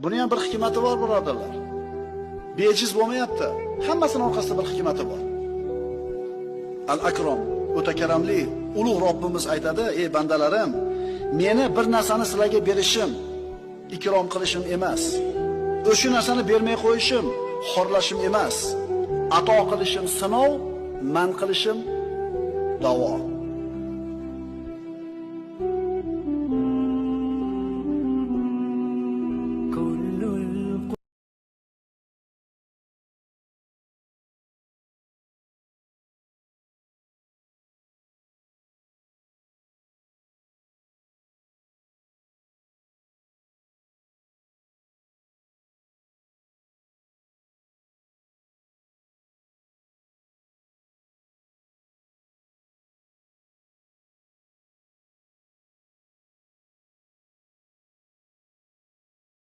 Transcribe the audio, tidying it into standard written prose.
Buni ham bir hikmati bor, birodarlar. Bejiz bo'lmayapti. Hammasining orqasida bir hikmati bor. Al-Akram, o'ta karamli, ulug' Robbimiz aytadi: "Ey bandalarim, meni bir narsani sizlarga berishim, ikrom qilishim emas. O'sha narsani bermay qo'yishim, xorlashim emas. Ato qilishim sinov, man qilishim davo."